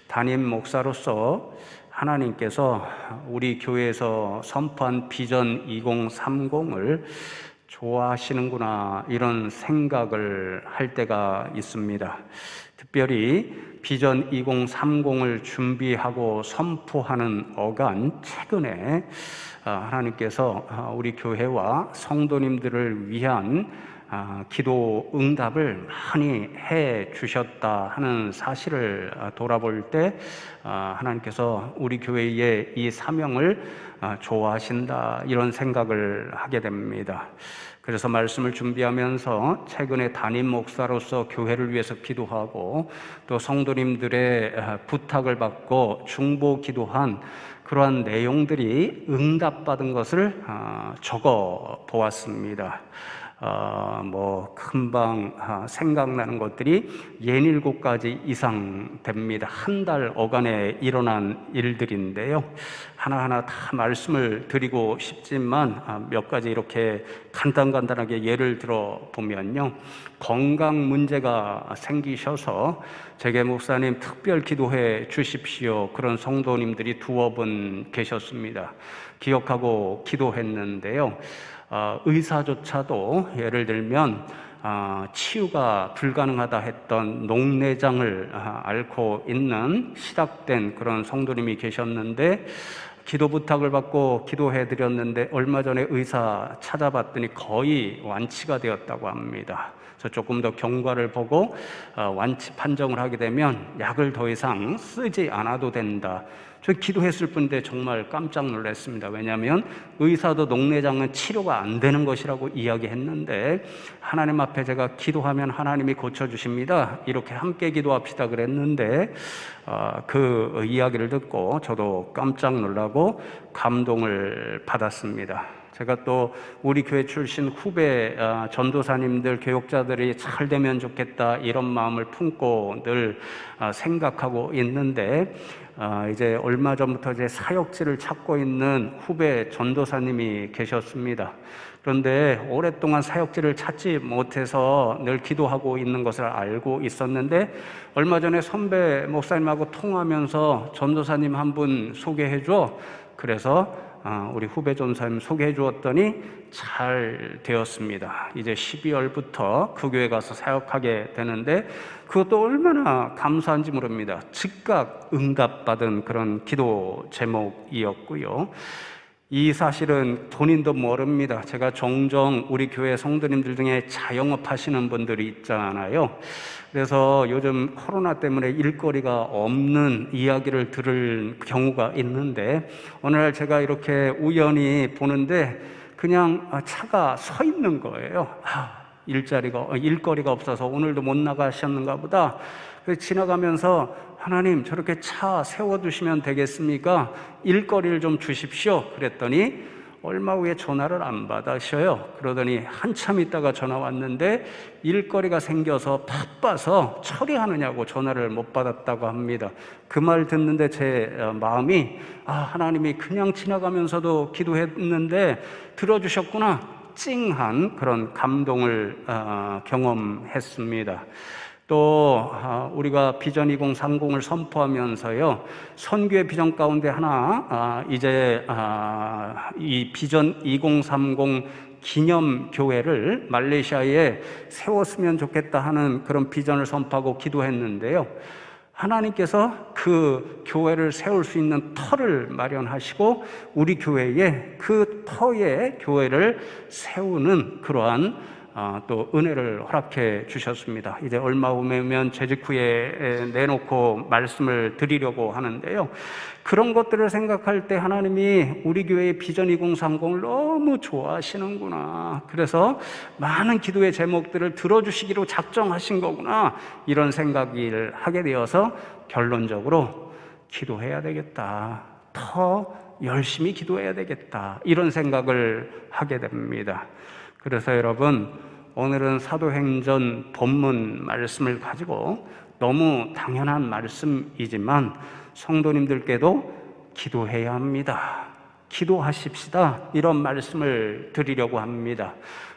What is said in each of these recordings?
담임 목사로서 하나님께서 우리 교회에서 선포한 비전 2030을 좋아하시는구나, 이런 생각을 할 때가 있습니다. 특별히 비전 2030을 준비하고 선포하는 어간, 최근에 하나님께서 우리 교회와 성도님들을 위한 기도 응답을 많이 해 주셨다 하는 사실을 돌아볼 때 하나님께서 우리 교회의 이 사명을 좋아하신다, 이런 생각을 하게 됩니다. 그래서 말씀을 준비하면서 최근에 담임 목사로서 교회를 위해서 기도하고 또 성도님들의 부탁을 받고 중보 기도한 그러한 내용들이 응답받은 것을 적어 보았습니다. 금방 생각나는 것들이 67가지 이상 됩니다. 한 달 어간에 일어난 일들인데요. 하나하나 다 말씀을 드리고 싶지만 몇 가지 이렇게 간단하게 예를 들어 보면요. 건강 문제가 생기셔서 제게 목사님 특별 기도해 주십시오, 그런 성도님들이 두어 분 계셨습니다. 기억하고 기도했는데요. 의사조차도 예를 들면 치유가 불가능하다 했던 녹내장을 앓고 있는 시작된 그런 성도님이 계셨는데, 기도 부탁을 받고 기도해 드렸는데 얼마 전에 의사 찾아봤더니 거의 완치가 되었다고 합니다. 그래서 조금 더 경과를 보고 완치 판정을 하게 되면 약을 더 이상 쓰지 않아도 된다. 저 기도했을 뿐인데 정말 깜짝 놀랐습니다. 왜냐하면 의사도 녹내장은 치료가 안 되는 것이라고 이야기했는데, 하나님 앞에 제가 기도하면 하나님이 고쳐주십니다, 이렇게 함께 기도합시다 그랬는데 그 이야기를 듣고 저도 깜짝 놀라고 감동을 받았습니다. 제가 또 우리 교회 출신 후배 전도사님들, 교육자들이 잘 되면 좋겠다, 이런 마음을 품고 늘 생각하고 있는데, 이제 얼마 전부터 이제 사역지를 찾고 있는 후배 전도사님이 계셨습니다. 그런데 오랫동안 사역지를 찾지 못해서 늘 기도하고 있는 것을 알고 있었는데, 얼마 전에 선배 목사님하고 통화하면서 전도사님 한 분 소개해 줘, 그래서 우리 후배 전도사님 소개해 주었더니 잘 되었습니다. 이제 12월부터 그 교회 가서 사역하게 되는데, 그것도 얼마나 감사한지 모릅니다. 즉각 응답받은 그런 기도 제목이었고요. 이 사실은 본인도 모릅니다. 제가 종종 우리 교회 성도님들 중에 자영업 하시는 분들이 있잖아요. 그래서 요즘 코로나 때문에 일거리가 없는 이야기를 들을 경우가 있는데, 어느 날 제가 이렇게 우연히 보는데 그냥 차가 서 있는 거예요. 일거리가 없어서 오늘도 못 나가셨는가 보다. 그래서 지나가면서 하나님, 저렇게 차 세워두시면 되겠습니까? 일거리를 좀 주십시오. 그랬더니 얼마 후에 전화를 안 받으셔요. 그러더니 한참 있다가 전화 왔는데 일거리가 생겨서 바빠서 처리하느냐고 전화를 못 받았다고 합니다. 그 말 듣는데 제 마음이 하나님이 그냥 지나가면서도 기도했는데 들어주셨구나, 찡한 그런 감동을 경험했습니다. 또 우리가 비전 2030을 선포하면서요, 선교의 비전 가운데 하나 이제 이 비전 2030 기념교회를 말레이시아에 세웠으면 좋겠다 하는 그런 비전을 선포하고 기도했는데요, 하나님께서 그 교회를 세울 수 있는 터를 마련하시고 우리 교회에 그 터에 교회를 세우는 그러한 또 은혜를 허락해 주셨습니다. 이제 얼마 후면 재직 후에 내놓고 말씀을 드리려고 하는데요, 그런 것들을 생각할 때 하나님이 우리 교회의 비전 2030을 너무 좋아하시는구나, 그래서 많은 기도의 제목들을 들어주시기로 작정하신 거구나, 이런 생각을 하게 되어서 결론적으로 기도해야 되겠다, 더 열심히 기도해야 되겠다, 이런 생각을 하게 됩니다. 그래서 여러분, 오늘은 사도행전 본문 말씀을 가지고 너무 당연한 말씀이지만 성도님들께도 기도해야 합니다. 기도하십시다. 이런 말씀을 드리려고 합니다.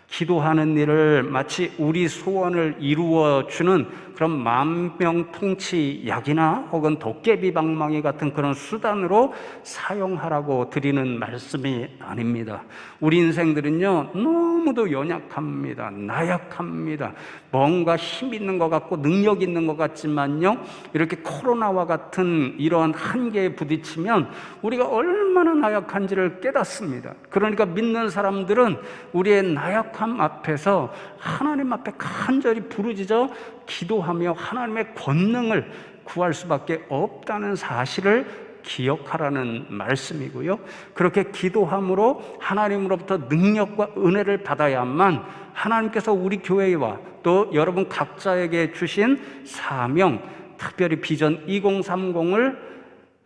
기도하는 일을 마치 우리 소원을 이루어주는 그런 만병통치 약이나 혹은 도깨비 방망이 같은 그런 수단으로 사용하라고 드리는 말씀이 아닙니다. 우리 인생들은요, 너무도 연약합니다. 나약합니다. 뭔가 힘 있는 것 같고 능력 있는 것 같지만요, 이렇게 코로나와 같은 이러한 한계에 부딪히면 우리가 얼마나 나약한지를 깨닫습니다. 그러니까 믿는 사람들은 우리의 나약함 앞에서 하나님 앞에 간절히 부르짖어 기도하며 하나님의 권능을 구할 수밖에 없다는 사실을 기억하라는 말씀이고요. 그렇게 기도함으로 하나님으로부터 능력과 은혜를 받아야만 하나님께서 우리 교회와 또 여러분 각자에게 주신 사명, 특별히 비전 2030을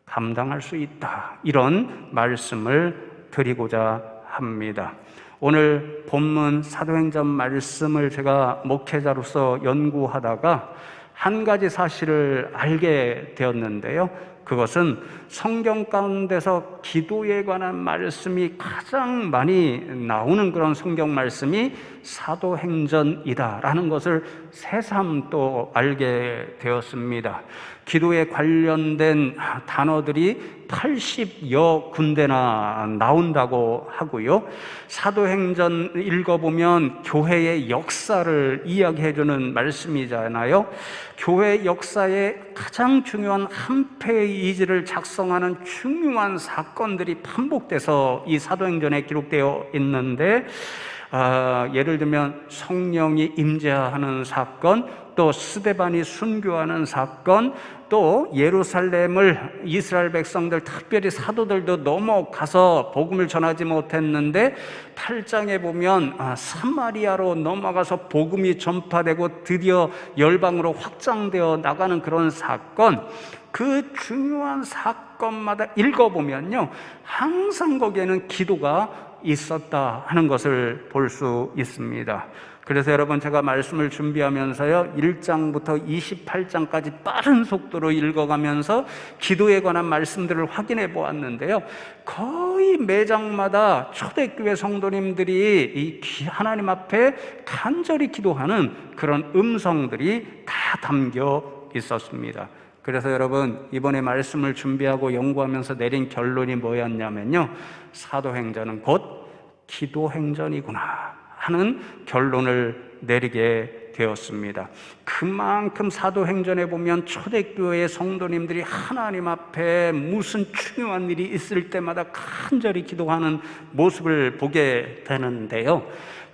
감당할 수 있다. 이런 말씀을 드리고자 합니다. 오늘 본문 사도행전 말씀을 제가 목회자로서 연구하다가 한 가지 사실을 알게 되었는데요. 그것은 성경 가운데서 기도에 관한 말씀이 가장 많이 나오는 그런 성경 말씀이 사도행전이다라는 것을 새삼 또 알게 되었습니다. 기도에 관련된 단어들이 80여 군데나 나온다고 하고요. 사도행전 읽어보면 교회의 역사를 이야기해주는 말씀이잖아요. 교회 역사에 가장 중요한 한 페이지를 작성하는 중요한 사건들이 반복돼서 이 사도행전에 기록되어 있는데, 예를 들면 성령이 임재하는 사건, 또 스데반이 순교하는 사건, 또 예루살렘을 이스라엘 백성들, 특별히 사도들도 넘어가서 복음을 전하지 못했는데 8장에 보면 사마리아로 넘어가서 복음이 전파되고 드디어 열방으로 확장되어 나가는 그런 사건, 그 중요한 사건마다 읽어보면요, 항상 거기에는 기도가 있었다 하는 것을 볼 수 있습니다. 그래서 여러분, 제가 말씀을 준비하면서요, 1장부터 28장까지 빠른 속도로 읽어가면서 기도에 관한 말씀들을 확인해 보았는데요, 거의 매장마다 초대교회 성도님들이 이 하나님 앞에 간절히 기도하는 그런 음성들이 다 담겨 있었습니다. 그래서 여러분, 이번에 말씀을 준비하고 연구하면서 내린 결론이 뭐였냐면요, 사도행전은 곧 기도행전이구나 하는 결론을 내리게 되었습니다. 그만큼 사도행전에 보면 초대교회의 성도님들이 하나님 앞에 무슨 중요한 일이 있을 때마다 간절히 기도하는 모습을 보게 되는데요,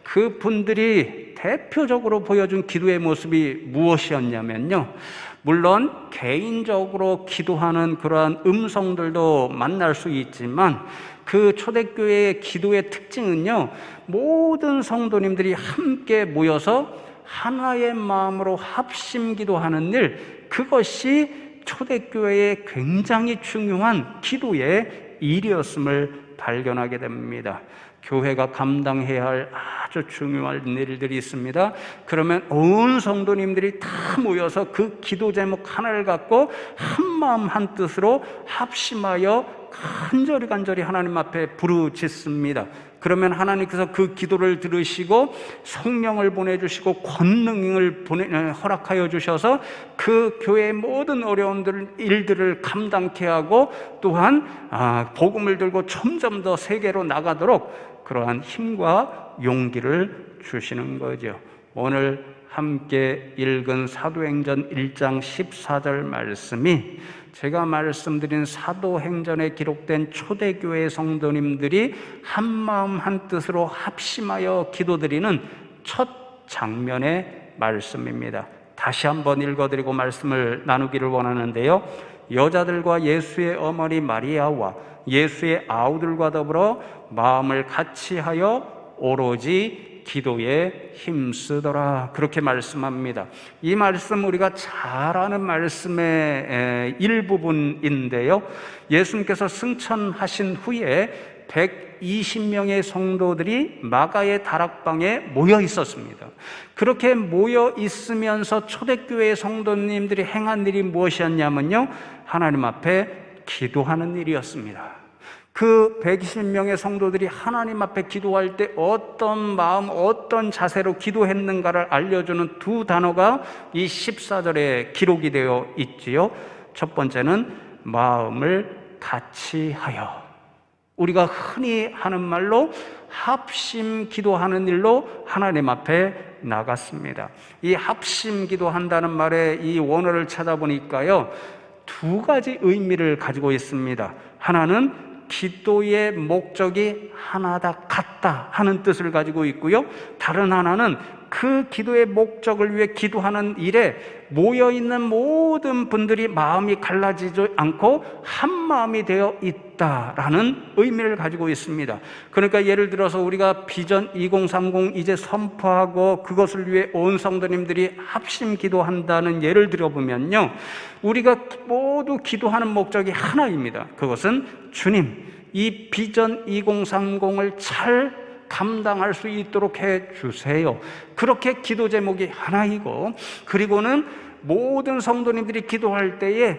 그분들이 대표적으로 보여준 기도의 모습이 무엇이었냐면요, 물론 개인적으로 기도하는 그러한 음성들도 만날 수 있지만 그 초대교회의 기도의 특징은요, 모든 성도님들이 함께 모여서 하나의 마음으로 합심 기도하는 일, 그것이 초대교회의 굉장히 중요한 기도의 일이었음을 발견하게 됩니다. 교회가 감당해야 할 아주 중요한 일들이 있습니다. 그러면 온 성도님들이 다 모여서 그 기도 제목 하나를 갖고 한 마음 한 뜻으로 합심하여 간절히 하나님 앞에 부르짖습니다. 그러면 하나님께서 그 기도를 들으시고 성령을 보내주시고 권능을 허락하여 주셔서 그 교회의 모든 어려운 일들을 감당케 하고, 또한 복음을 들고 점점 더 세계로 나가도록 그러한 힘과 용기를 주시는 거죠. 오늘 함께 읽은 사도행전 1장 14절 말씀이 제가 말씀드린 사도행전에 기록된 초대교회 성도님들이 한마음 한뜻으로 합심하여 기도드리는 첫 장면의 말씀입니다. 다시 한번 읽어드리고 말씀을 나누기를 원하는데요, 여자들과 예수의 어머니 마리아와 예수의 아우들과 더불어 마음을 같이하여 오로지 기도에 힘쓰더라, 그렇게 말씀합니다. 이 말씀 우리가 잘 아는 말씀의 일부분인데요, 예수님께서 승천하신 후에 120명의 성도들이 마가의 다락방에 모여 있었습니다. 그렇게 모여 있으면서 초대교회 성도님들이 행한 일이 무엇이었냐면요, 하나님 앞에 기도하는 일이었습니다. 그 120명의 성도들이 하나님 앞에 기도할 때 어떤 마음, 어떤 자세로 기도했는가를 알려주는 두 단어가 이 14절에 기록이 되어 있지요. 첫 번째는 마음을 같이 하여. 우리가 흔히 하는 말로 합심 기도하는 일로 하나님 앞에 나갔습니다. 이 합심 기도한다는 말의 이 원어를 찾아보니까요, 두 가지 의미를 가지고 있습니다. 하나는 기도의 목적이 하나다 같다 하는 뜻을 가지고 있고요, 다른 하나는 그 기도의 목적을 위해 기도하는 일에 모여있는 모든 분들이 마음이 갈라지지 않고 한 마음이 되어 있다라는 의미를 가지고 있습니다. 그러니까 예를 들어서 우리가 비전 2030 이제 선포하고 그것을 위해 온 성도님들이 합심 기도한다는 예를 들어보면요, 우리가 모두 기도하는 목적이 하나입니다. 그것은 주님, 이 비전 2030을 잘 감당할 수 있도록 해주세요. 그렇게 기도 제목이 하나이고, 그리고는 모든 성도님들이 기도할 때에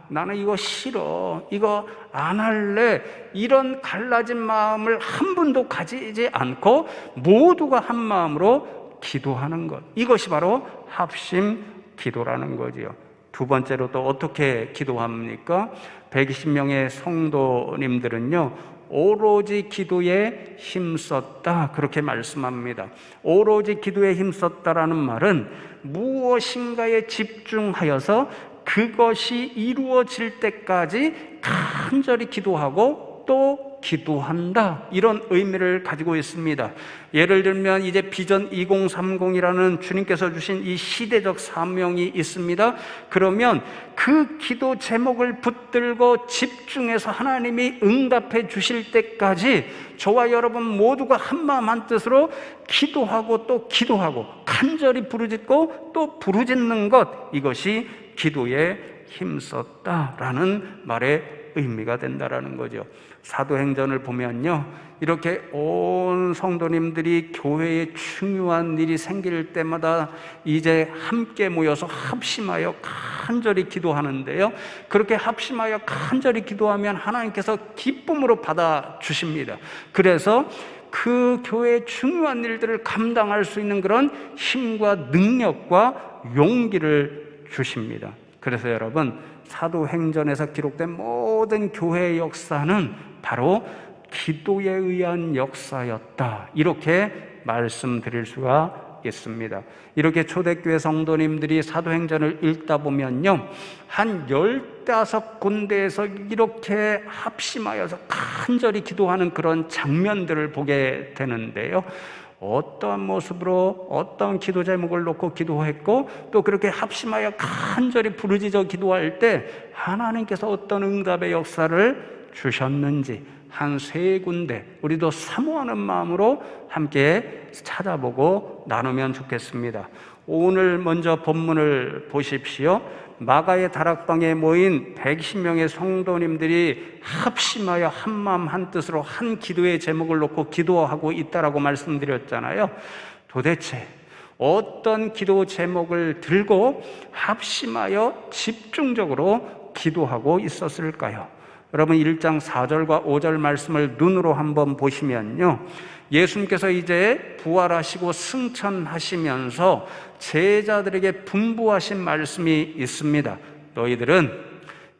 나는 이거 싫어, 이거 안 할래, 이런 갈라진 마음을 한 분도 가지지 않고 모두가 한 마음으로 기도하는 것, 이것이 바로 합심 기도라는 거지요. 두 번째로 또 어떻게 기도합니까? 120명의 성도님들은요, 오로지 기도에 힘썼다, 그렇게 말씀합니다. 오로지 기도에 힘썼다라는 말은 무엇인가에 집중하여서 그것이 이루어질 때까지 간절히 기도하고 또 기도한다, 이런 의미를 가지고 있습니다. 예를 들면 이제 비전 2030이라는 주님께서 주신 이 시대적 사명이 있습니다. 그러면 그 기도 제목을 붙들고 집중해서 하나님이 응답해 주실 때까지 저와 여러분 모두가 한마음 한뜻으로 기도하고 또 기도하고 간절히 부르짖고 또 부르짖는 것, 이것이 기도에 힘썼다라는 말의 의미가 된다라는 거죠. 사도행전을 보면요, 이렇게 온 성도님들이 교회에 중요한 일이 생길 때마다 이제 함께 모여서 합심하여 간절히 기도하는데요, 그렇게 합심하여 간절히 기도하면 하나님께서 기쁨으로 받아주십니다. 그래서 그 교회의 중요한 일들을 감당할 수 있는 그런 힘과 능력과 용기를 주십니다. 그래서 여러분, 사도행전에서 기록된 모든 교회의 역사는 바로 기도에 의한 역사였다, 이렇게 말씀드릴 수가 있습니다. 이렇게 초대교회 성도님들이 사도행전을 읽다 보면요, 한 15군데에서 이렇게 합심하여서 간절히 기도하는 그런 장면들을 보게 되는데요, 어떠한 모습으로 어떤 기도 제목을 놓고 기도했고 또 그렇게 합심하여 간절히 부르짖어 기도할 때 하나님께서 어떤 응답의 역사를 주셨는지 한 3군데 우리도 사모하는 마음으로 함께 찾아보고 나누면 좋겠습니다. 오늘 먼저 본문을 보십시오. 마가의 다락방에 모인 120명의 성도님들이 합심하여 한마음 한뜻으로 한 기도의 제목을 놓고 기도하고 있다라고 말씀드렸잖아요. 도대체 어떤 기도 제목을 들고 합심하여 집중적으로 기도하고 있었을까요? 여러분, 1장 4절과 5절 말씀을 눈으로 한번 보시면요, 예수님께서 이제 부활하시고 승천하시면서 제자들에게 분부하신 말씀이 있습니다. 너희들은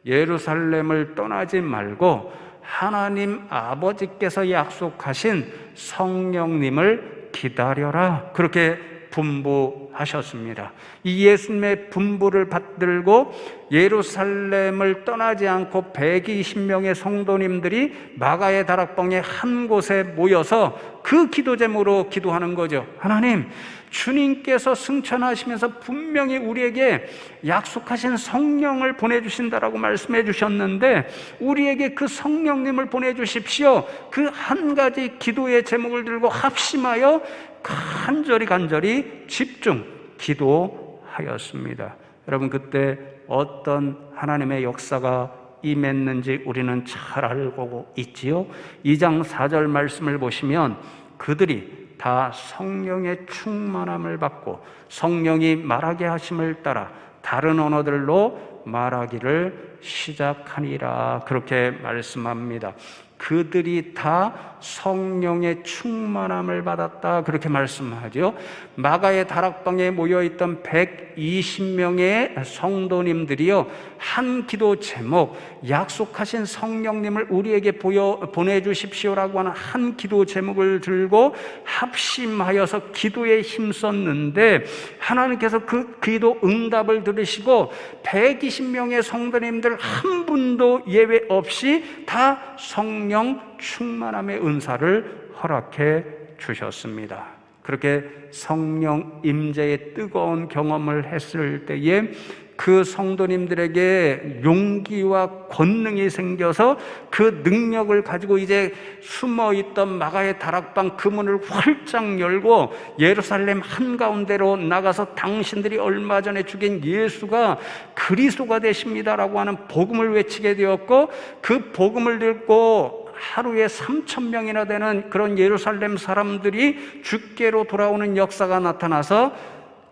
예루살렘을 떠나지 말고 하나님 아버지께서 약속하신 성령님을 기다려라, 그렇게 분부하셨습니다. 이 예수님의 분부를 받들고 예루살렘을 떠나지 않고 120명의 성도님들이 마가의 다락방의 한 곳에 모여서 그 기도 제목으로 기도하는 거죠. 하나님, 주님께서 승천하시면서 분명히 우리에게 약속하신 성령을 보내주신다라고 말씀해 주셨는데 우리에게 그 성령님을 보내주십시오. 그 한 가지 기도의 제목을 들고 합심하여 간절히 집중 기도하였습니다. 여러분, 그때 어떤 하나님의 역사가 임했는지 우리는 잘 알고 있지요. 2장 4절 말씀을 보시면 그들이 다 성령의 충만함을 받고 성령이 말하게 하심을 따라 다른 언어들로 말하기를 시작하니라 그렇게 말씀합니다. 그들이 다 성령의 충만함을 받았다 그렇게 말씀하죠. 마가의 다락방에 모여있던 120명의 성도님들이요, 한 기도 제목, 약속하신 성령님을 우리에게 보내주십시오라고 하는 한 기도 제목을 들고 합심하여서 기도에 힘썼는데, 하나님께서 그 기도 응답을 들으시고 120명의 성도님들 한 분도 예외 없이 다 성령 충만함의 은사를 허락해 주셨습니다. 그렇게 성령 임재의 뜨거운 경험을 했을 때에 그 성도님들에게 용기와 권능이 생겨서 그 능력을 가지고 이제 숨어있던 마가의 다락방 그 문을 활짝 열고 예루살렘 한가운데로 나가서 당신들이 얼마 전에 죽인 예수가 그리스도가 되십니다라고 하는 복음을 외치게 되었고, 그 복음을 듣고 하루에 3,000명이나 되는 그런 예루살렘 사람들이 주께로 돌아오는 역사가 나타나서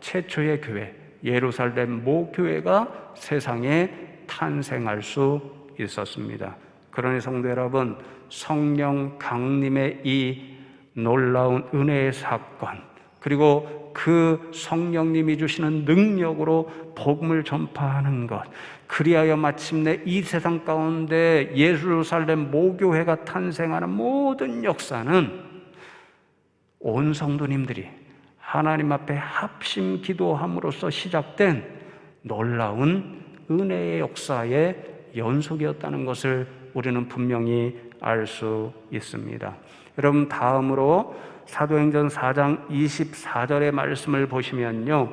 최초의 교회, 예루살렘 모교회가 세상에 탄생할 수 있었습니다. 그러니 성도 여러분, 성령 강림의 이 놀라운 은혜의 사건, 그리고 그 성령님이 주시는 능력으로 복음을 전파하는 것, 그리하여 마침내 이 세상 가운데 예루살렘 모교회가 탄생하는 모든 역사는 온 성도님들이 하나님 앞에 합심 기도함으로써 시작된 놀라운 은혜의 역사의 연속이었다는 것을 우리는 분명히 알 수 있습니다. 여러분, 다음으로 사도행전 4장 24절의 말씀을 보시면요,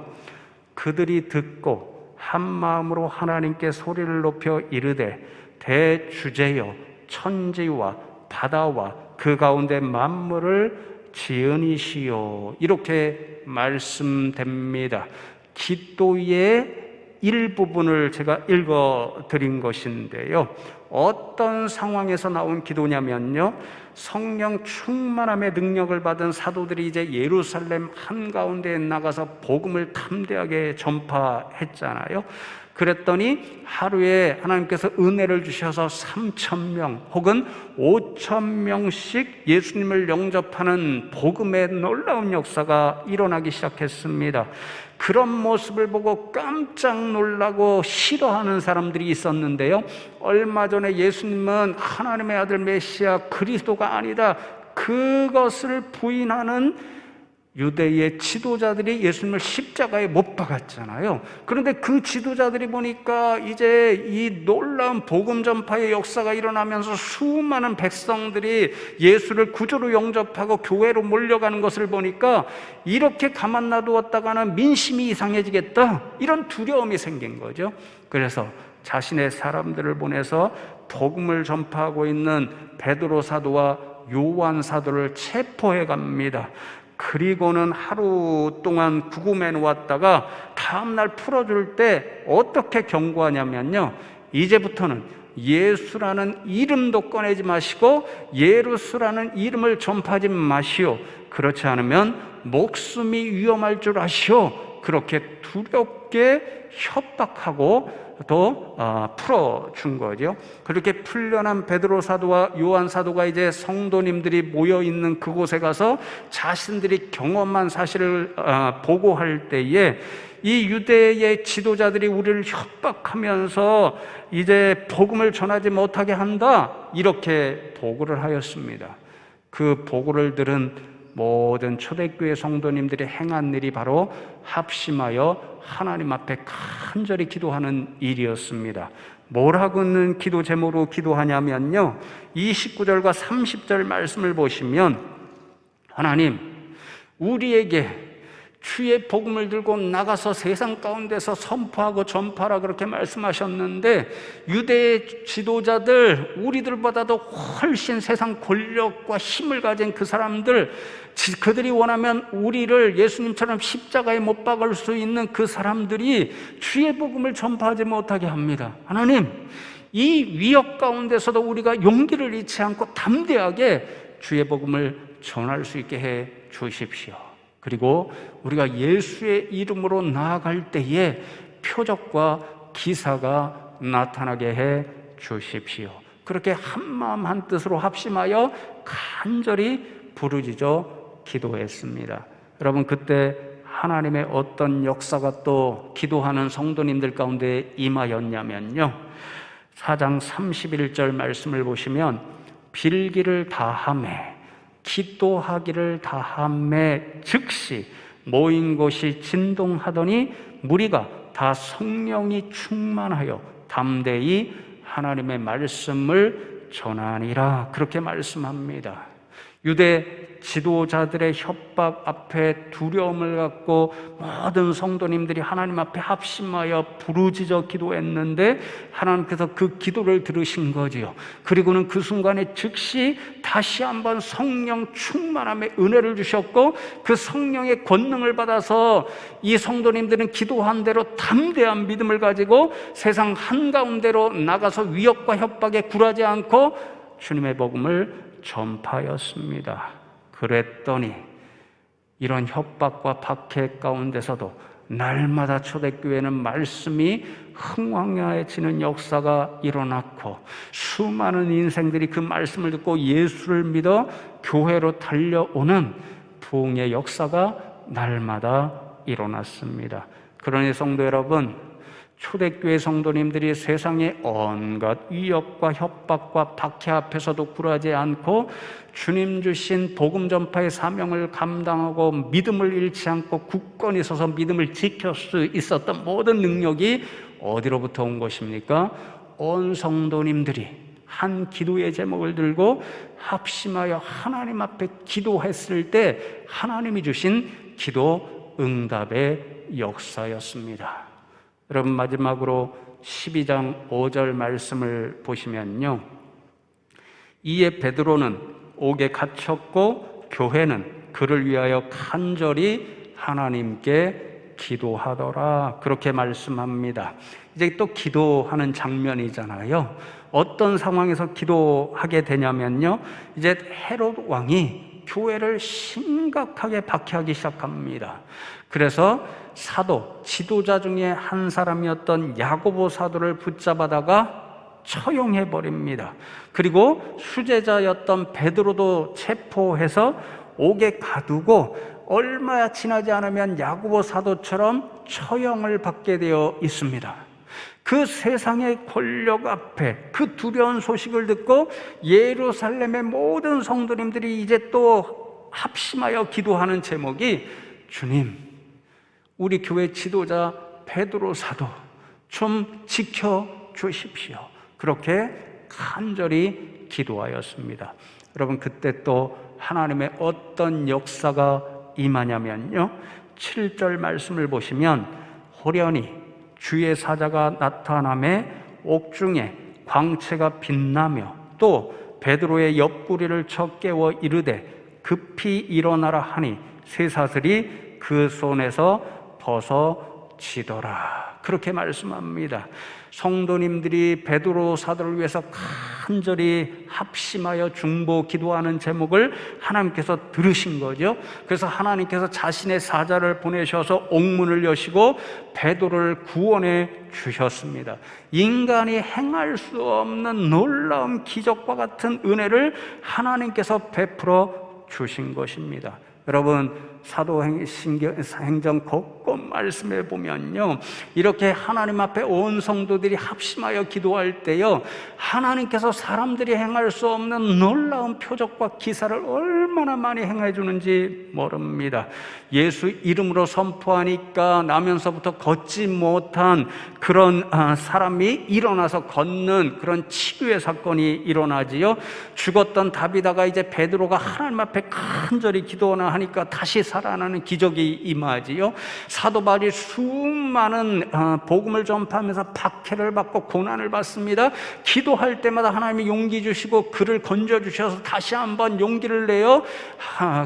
그들이 듣고 한 마음으로 하나님께 소리를 높여 이르되 대주제여 천지와 바다와 그 가운데 만물을 지으니시오 이렇게 말씀됩니다. 기도의 일부분을 제가 읽어드린 것인데요, 어떤 상황에서 나온 기도냐면요, 성령 충만함의 능력을 받은 사도들이 이제 예루살렘 한가운데에 나가서 복음을 담대하게 전파했잖아요. 그랬더니 하루에 하나님께서 은혜를 주셔서 3,000명 혹은 5,000명씩 예수님을 영접하는 복음의 놀라운 역사가 일어나기 시작했습니다. 그런 모습을 보고 깜짝 놀라고 싫어하는 사람들이 있었는데요, 얼마 전에 예수님은 하나님의 아들 메시아 그리스도가 아니다, 그것을 부인하는 유대의 지도자들이 예수님을 십자가에 못 박았잖아요. 그런데 그 지도자들이 보니까 이제 이 놀라운 복음 전파의 역사가 일어나면서 수많은 백성들이 예수를 구주로 영접하고 교회로 몰려가는 것을 보니까 이렇게 가만 놔두었다가는 민심이 이상해지겠다, 이런 두려움이 생긴 거죠. 그래서 자신의 사람들을 보내서 복음을 전파하고 있는 베드로 사도와 요한 사도를 체포해 갑니다. 그리고는 하루 동안 구금해 놓았다가 다음날 풀어줄 때 어떻게 경고하냐면요, 이제부터는 예수라는 이름도 꺼내지 마시고 예루스라는 이름을 전파하지 마시오, 그렇지 않으면 목숨이 위험할 줄 아시오, 그렇게 두렵게 협박하고 또 풀어준 거죠. 그렇게 풀려난 베드로 사도와 요한 사도가 이제 성도님들이 모여있는 그곳에 가서 자신들이 경험한 사실을 보고할 때에 이 유대의 지도자들이 우리를 협박하면서 이제 복음을 전하지 못하게 한다, 이렇게 보고를 하였습니다. 그 보고를 들은 모든 초대교회 성도님들이 행한 일이 바로 합심하여 하나님 앞에 간절히 기도하는 일이었습니다. 뭐라고는 기도 제목으로 기도하냐면요, 29절과 30절 말씀을 보시면 하나님, 우리에게 주의 복음을 들고 나가서 세상 가운데서 선포하고 전파하라 그렇게 말씀하셨는데, 유대의 지도자들, 우리들보다도 훨씬 세상 권력과 힘을 가진 그 사람들, 그들이 원하면 우리를 예수님처럼 십자가에 못 박을 수 있는 그 사람들이 주의 복음을 전파하지 못하게 합니다. 하나님, 이 위협 가운데서도 우리가 용기를 잃지 않고 담대하게 주의 복음을 전할 수 있게 해 주십시오. 그리고 우리가 예수의 이름으로 나아갈 때에 표적과 기사가 나타나게 해 주십시오. 그렇게 한마음 한뜻으로 합심하여 간절히 부르짖어 기도했습니다. 여러분, 그때 하나님의 어떤 역사가 또 기도하는 성도님들 가운데 임하였냐면요, 4장 31절 말씀을 보시면 빌기를 다하매 기도하기를 다하매 즉시 모인 곳이 진동하더니 무리가 다 성령이 충만하여 담대히 하나님의 말씀을 전하니라. 그렇게 말씀합니다. 유대 지도자들의 협박 앞에 두려움을 갖고 모든 성도님들이 하나님 앞에 합심하여 부르짖어 기도했는데 하나님께서 그 기도를 들으신 거지요. 그리고는 그 순간에 즉시 다시 한번 성령 충만함의 은혜를 주셨고, 그 성령의 권능을 받아서 이 성도님들은 기도한 대로 담대한 믿음을 가지고 세상 한가운데로 나가서 위협과 협박에 굴하지 않고 주님의 복음을 전파하였습니다. 그랬더니 이런 협박과 박해 가운데서도 날마다 초대교회는 말씀이 흥황해지는 역사가 일어났고, 수많은 인생들이 그 말씀을 듣고 예수를 믿어 교회로 달려오는 부흥의 역사가 날마다 일어났습니다. 그러니 성도 여러분, 초대교회 성도님들이 세상의 온갖 위협과 협박과 박해 앞에서도 굴하지 않고 주님 주신 복음 전파의 사명을 감당하고 믿음을 잃지 않고 굳건히 서서 믿음을 지킬 수 있었던 모든 능력이 어디로부터 온 것입니까? 온 성도님들이 한 기도의 제목을 들고 합심하여 하나님 앞에 기도했을 때 하나님이 주신 기도 응답의 역사였습니다. 여러분, 마지막으로 12장 5절 말씀을 보시면요, 이에 베드로는 옥에 갇혔고 교회는 그를 위하여 간절히 하나님께 기도하더라. 그렇게 말씀합니다. 이제 또 기도하는 장면이잖아요. 어떤 상황에서 기도하게 되냐면요, 이제 헤롯 왕이 교회를 심각하게 박해하기 시작합니다. 그래서 사도, 지도자 중에 한 사람이었던 야고보 사도를 붙잡아다가 처형해 버립니다. 그리고 수제자였던 베드로도 체포해서 옥에 가두고 얼마 지나지 않으면 야고보 사도처럼 처형을 받게 되어 있습니다. 그 세상의 권력 앞에 그 두려운 소식을 듣고 예루살렘의 모든 성도님들이 이제 또 합심하여 기도하는 제목이, 주님, 우리 교회 지도자 베드로 사도 좀 지켜주십시오. 그렇게 간절히 기도하였습니다. 여러분, 그때 또 하나님의 어떤 역사가 임하냐면요, 7절 말씀을 보시면 호련히 주의 사자가 나타나매 옥중에 광채가 빛나며 또 베드로의 옆구리를 쳐 깨워 이르되 급히 일어나라 하니 쇠사슬이 그 손에서 벗어지더라. 그렇게 말씀합니다. 성도님들이 베드로 사도를 위해서 간절히 합심하여 중보 기도하는 제목을 하나님께서 들으신 거죠. 그래서 하나님께서 자신의 사자를 보내셔서 옥문을 여시고 베드로를 구원해 주셨습니다. 인간이 행할 수 없는 놀라운 기적과 같은 은혜를 하나님께서 베풀어 주신 것입니다. 여러분, 사도행전 곳곳 말씀에 보면요, 이렇게 하나님 앞에 온 성도들이 합심하여 기도할 때요, 하나님께서 사람들이 행할 수 없는 놀라운 표적과 기사를 얼마나 많이 행해 주는지 모릅니다. 예수 이름으로 선포하니까 나면서부터 걷지 못한 그런 사람이 일어나서 걷는 그런 치유의 사건이 일어나지요. 죽었던 다비다가 이제 베드로가 하나님 앞에 간절히 기도하나 하니까 다시 살아나는 기적이 임하지요. 사도 바울이 수많은 복음을 전파하면서 박해를 받고 고난을 받습니다. 기도할 때마다 하나님이 용기 주시고 그를 건져 주셔서 다시 한번 용기를 내어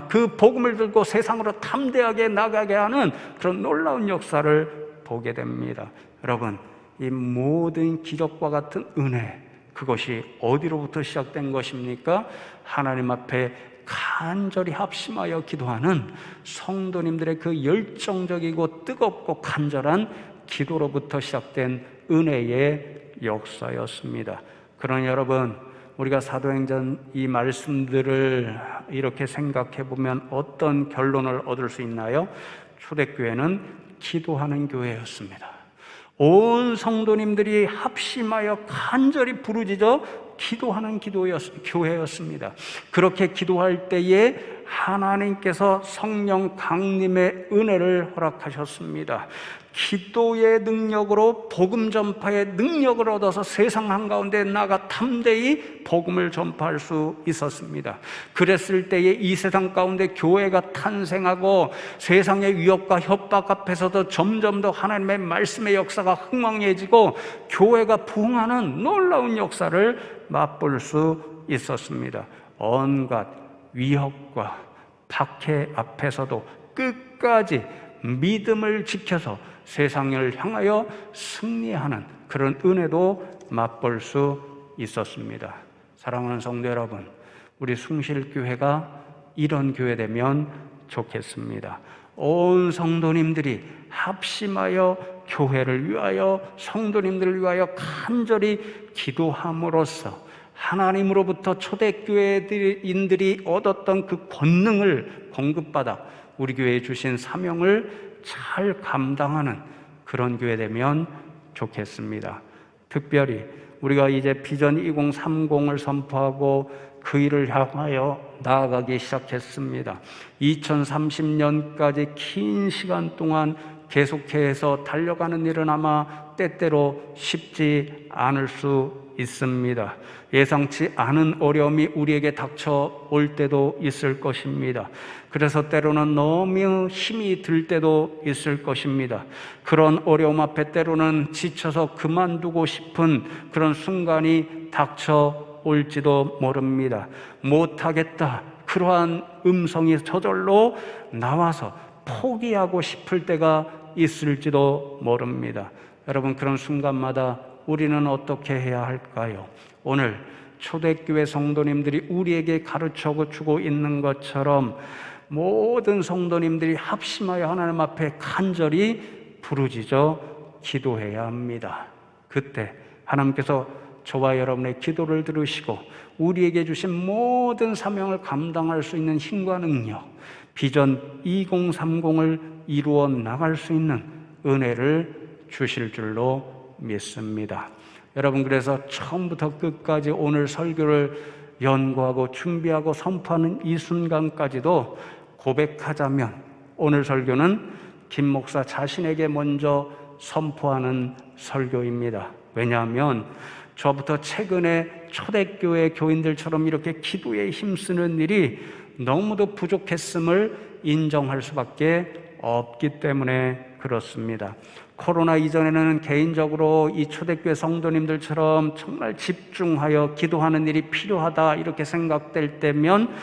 그 복음을 들고 세상으로 담대하게 나가게 하는 그런 놀라운 역사를 보게 됩니다. 여러분, 이 모든 기적과 같은 은혜, 그것이 어디로부터 시작된 것입니까? 하나님 앞에 간절히 합심하여 기도하는 성도님들의 그 열정적이고 뜨겁고 간절한 기도로부터 시작된 은혜의 역사였습니다. 그러니 여러분, 우리가 사도행전 이 말씀들을 이렇게 생각해 보면 어떤 결론을 얻을 수 있나요? 초대교회는 기도하는 교회였습니다. 온 성도님들이 합심하여 간절히 부르짖어 기도하는 교회였습니다. 그렇게 기도할 때에 하나님께서 성령 강림의 은혜를 허락하셨습니다. 기도의 능력으로 복음 전파의 능력을 얻어서 세상 한가운데 나가 담대히 복음을 전파할 수 있었습니다. 그랬을 때에 이 세상 가운데 교회가 탄생하고 세상의 위협과 협박 앞에서도 점점 더 하나님의 말씀의 역사가 흥왕해지고 교회가 부흥하는 놀라운 역사를 맛볼 수 있었습니다. 온갖 위협과 박해 앞에서도 끝까지 믿음을 지켜서 세상을 향하여 승리하는 그런 은혜도 맛볼 수 있었습니다. 사랑하는 성도 여러분, 우리 숭실교회가 이런 교회 되면 좋겠습니다. 온 성도님들이 합심하여 교회를 위하여 성도님들을 위하여 간절히 기도함으로써 하나님으로부터 초대교회인들이 얻었던 그 권능을 공급받아 우리 교회에 주신 사명을 잘 감당하는 그런 교회 되면 좋겠습니다. 특별히 우리가 이제 비전 2030을 선포하고 그 일을 향하여 나아가기 시작했습니다. 2030년까지 긴 시간 동안 계속해서 달려가는 일은 아마 때때로 쉽지 않을 수 있습니다. 예상치 않은 어려움이 우리에게 닥쳐올 때도 있을 것입니다. 그래서 때로는 너무 힘이 들 때도 있을 것입니다. 그런 어려움 앞에 때로는 지쳐서 그만두고 싶은 그런 순간이 닥쳐올지도 모릅니다. 못하겠다, 그러한 음성이 저절로 나와서 포기하고 싶을 때가 있을지도 모릅니다. 여러분, 그런 순간마다 우리는 어떻게 해야 할까요? 오늘 초대교회 성도님들이 우리에게 가르쳐 주고 있는 것처럼 모든 성도님들이 합심하여 하나님 앞에 간절히 부르짖어 기도해야 합니다. 그때 하나님께서 저와 여러분의 기도를 들으시고 우리에게 주신 모든 사명을 감당할 수 있는 힘과 능력, 비전 2030을 이루어 나갈 수 있는 은혜를 주실 줄로 믿습니다. 여러분, 그래서 처음부터 끝까지 오늘 설교를 연구하고 준비하고 선포하는 이 순간까지도 고백하자면 오늘 설교는 김 목사 자신에게 먼저 선포하는 설교입니다. 왜냐하면 저부터 최근에 초대교회 교인들처럼 이렇게 기도에 힘쓰는 일이 너무도 부족했음을 인정할 수밖에 없기 때문에 그렇습니다. 코로나 이전에는 개인적으로 이 초대교회 성도님들처럼 정말 집중하여 기도하는 일이 필요하다 이렇게 생각될 때면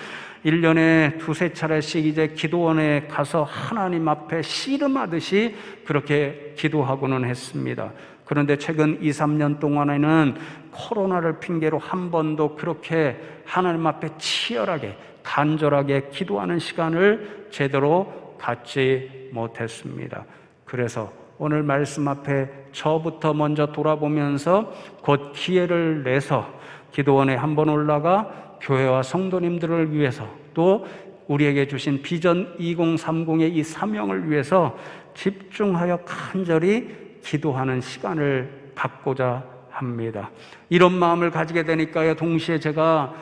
1년에 두세 차례씩 이제 기도원에 가서 하나님 앞에 씨름하듯이 그렇게 기도하고는 했습니다. 그런데 최근 2, 3년 동안에는 코로나를 핑계로 한 번도 그렇게 하나님 앞에 치열하게 간절하게 기도하는 시간을 제대로 갖지 못했습니다. 그래서 오늘 말씀 앞에 저부터 먼저 돌아보면서 곧 기회를 내서 기도원에 한번 올라가 교회와 성도님들을 위해서 또 우리에게 주신 비전 2030의 이 사명을 위해서 집중하여 간절히 기도하는 시간을 갖고자 합니다. 이런 마음을 가지게 되니까요, 동시에 제가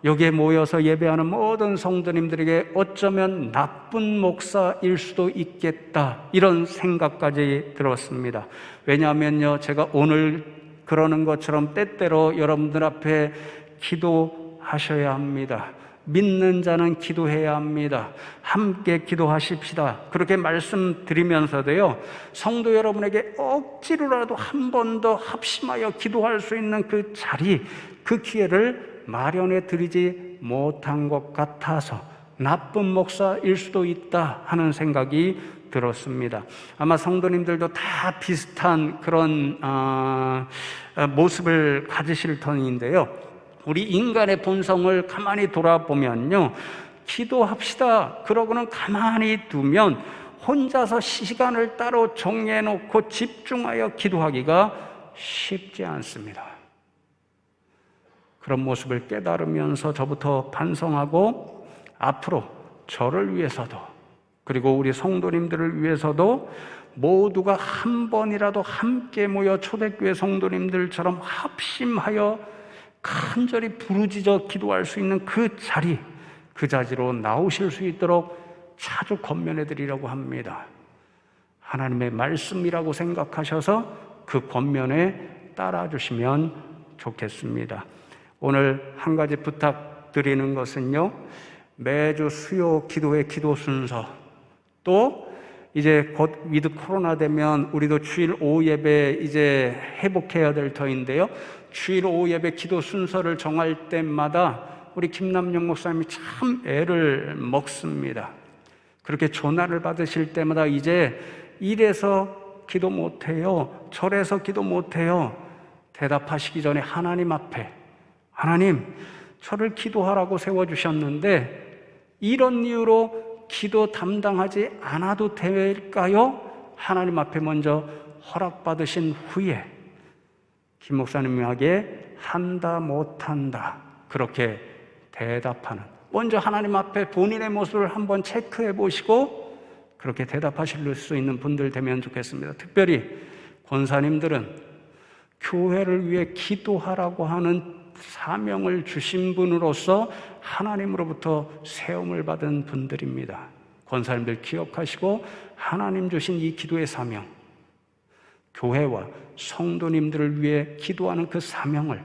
여기에 모여서 예배하는 모든 성도님들에게 어쩌면 나쁜 목사일 수도 있겠다 이런 생각까지 들었습니다. 왜냐하면요, 제가 오늘 그러는 것처럼 때때로 여러분들 앞에 기도하셔야 합니다. 믿는 자는 기도해야 합니다. 함께 기도하십시다. 그렇게 말씀드리면서도요, 성도 여러분에게 억지로라도 한 번 더 합심하여 기도할 수 있는 그 자리, 그 기회를 마련해 드리지 못한 것 같아서 나쁜 목사일 수도 있다 하는 생각이 들었습니다. 아마 성도님들도 다 비슷한 그런 모습을 가지실 터인데요, 우리 인간의 본성을 가만히 돌아보면요, 기도합시다 그러고는 가만히 두면 혼자서 시간을 따로 정해놓고 집중하여 기도하기가 쉽지 않습니다. 그런 모습을 깨달으면서 저부터 반성하고 앞으로 저를 위해서도 그리고 우리 성도님들을 위해서도 모두가 한 번이라도 함께 모여 초대교회 성도님들처럼 합심하여 간절히 부르짖어 기도할 수 있는 그 자리로 나오실 수 있도록 자주 권면해 드리려고 합니다. 하나님의 말씀이라고 생각하셔서 그 권면에 따라주시면 좋겠습니다. 오늘 한 가지 부탁드리는 것은요, 매주 수요 기도회 기도 순서, 또 이제 곧 위드 코로나 되면 우리도 주일 오후 예배 이제 회복해야 될 터인데요, 주일 오후 예배 기도 순서를 정할 때마다 우리 김남영 목사님이 참 애를 먹습니다. 그렇게 전화를 받으실 때마다 이제 이래서 기도 못해요, 저래서 기도 못해요, 대답하시기 전에 하나님 앞에, 하나님, 저를 기도하라고 세워주셨는데 이런 이유로 기도 담당하지 않아도 될까요? 하나님 앞에 먼저 허락받으신 후에 김 목사님에게 한다 못한다 그렇게 대답하는, 먼저 하나님 앞에 본인의 모습을 한번 체크해 보시고 그렇게 대답하실 수 있는 분들 되면 좋겠습니다. 특별히 권사님들은 교회를 위해 기도하라고 하는 사명을 주신 분으로서 하나님으로부터 세움을 받은 분들입니다. 권사님들 기억하시고 하나님 주신 이 기도의 사명, 교회와 성도님들을 위해 기도하는 그 사명을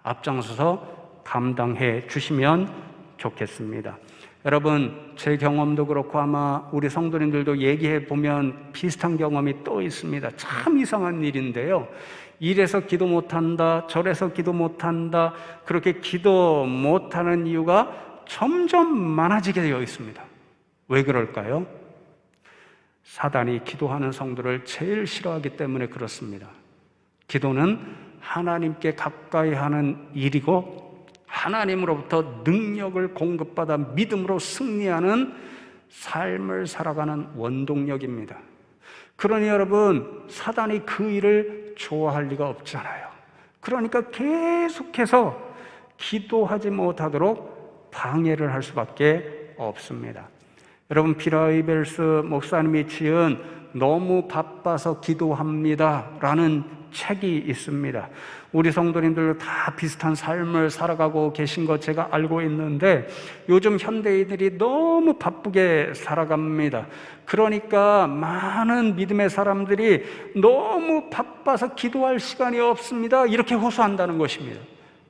앞장서서 감당해 주시면 좋겠습니다. 여러분, 제 경험도 그렇고 아마 우리 성도님들도 얘기해 보면 비슷한 경험이 또 있습니다. 참 이상한 일인데요, 이래서 기도 못한다, 저래서 기도 못한다, 그렇게 기도 못하는 이유가 점점 많아지게 되어 있습니다. 왜 그럴까요? 사단이 기도하는 성도를 제일 싫어하기 때문에 그렇습니다. 기도는 하나님께 가까이 하는 일이고 하나님으로부터 능력을 공급받아 믿음으로 승리하는 삶을 살아가는 원동력입니다. 그러니 여러분, 사단이 그 일을 좋아할 리가 없잖아요. 그러니까 계속해서 기도하지 못하도록 방해를 할 수밖에 없습니다. 여러분, 피라이벨스 목사님이 지은 너무 바빠서 기도합니다 라는 책이 있습니다. 우리 성도님들도 다 비슷한 삶을 살아가고 계신 것 제가 알고 있는데 요즘 현대인들이 너무 바쁘게 살아갑니다. 그러니까 많은 믿음의 사람들이 너무 바빠서 기도할 시간이 없습니다 이렇게 호소한다는 것입니다.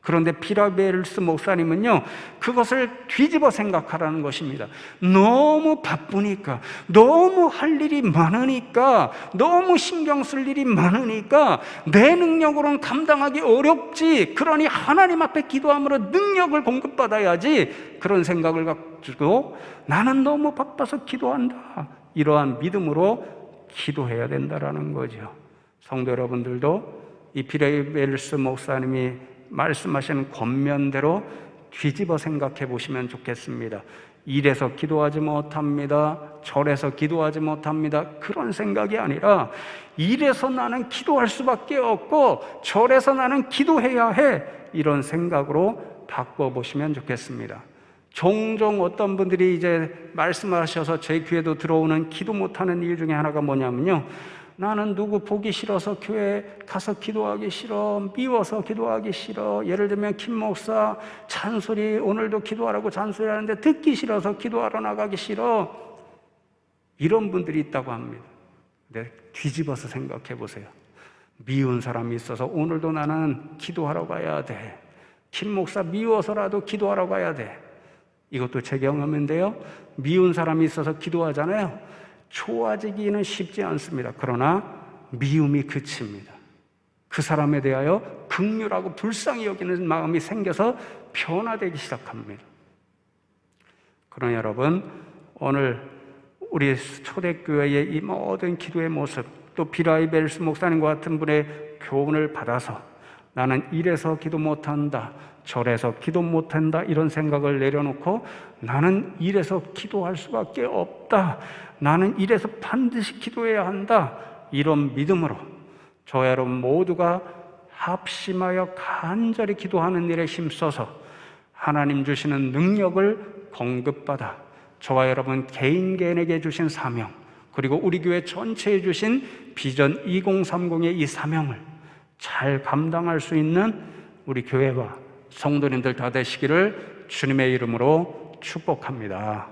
그런데 피라벨스 목사님은요, 그것을 뒤집어 생각하라는 것입니다. 너무 바쁘니까, 너무 할 일이 많으니까, 너무 신경 쓸 일이 많으니까 내 능력으로는 감당하기 어렵지, 그러니 하나님 앞에 기도함으로 능력을 공급받아야지, 그런 생각을 가지고 나는 너무 바빠서 기도한다, 이러한 믿음으로 기도해야 된다라는 거죠. 성도 여러분들도 이 피라벨스 목사님이 말씀하시는 권면대로 뒤집어 생각해 보시면 좋겠습니다. 이래서 기도하지 못합니다, 저래서 기도하지 못합니다, 그런 생각이 아니라 이래서 나는 기도할 수밖에 없고 저래서 나는 기도해야 해, 이런 생각으로 바꿔보시면 좋겠습니다. 종종 어떤 분들이 이제 말씀하셔서 제 귀에도 들어오는 기도 못하는 이유 중에 하나가 뭐냐면요, 나는 누구 보기 싫어서 교회 가서 기도하기 싫어, 미워서 기도하기 싫어, 예를 들면 김 목사 잔소리 오늘도 기도하라고 잔소리하는데 듣기 싫어서 기도하러 나가기 싫어, 이런 분들이 있다고 합니다. 근데 뒤집어서 생각해 보세요. 미운 사람이 있어서 오늘도 나는 기도하러 가야 돼, 김 목사 미워서라도 기도하러 가야 돼, 이것도 제 경험인데요, 미운 사람이 있어서 기도하잖아요, 좋아지기는 쉽지 않습니다. 그러나 미움이 그칩니다. 그 사람에 대하여 긍휼하고 불쌍히 여기는 마음이 생겨서 변화되기 시작합니다. 그러나 여러분, 오늘 우리 초대교회의 이 모든 기도의 모습, 또 피라이벨스 목사님과 같은 분의 교훈을 받아서 나는 이래서 기도 못한다, 저래서 기도 못한다, 이런 생각을 내려놓고 나는 이래서 기도할 수밖에 없다, 나는 이래서 반드시 기도해야 한다, 이런 믿음으로 저와 여러분 모두가 합심하여 간절히 기도하는 일에 힘써서 하나님 주시는 능력을 공급받아 저와 여러분 개인에게 주신 사명, 그리고 우리 교회 전체에 주신 비전 2030의 이 사명을 잘 감당할 수 있는 우리 교회와 성도님들 다 되시기를 주님의 이름으로 축복합니다.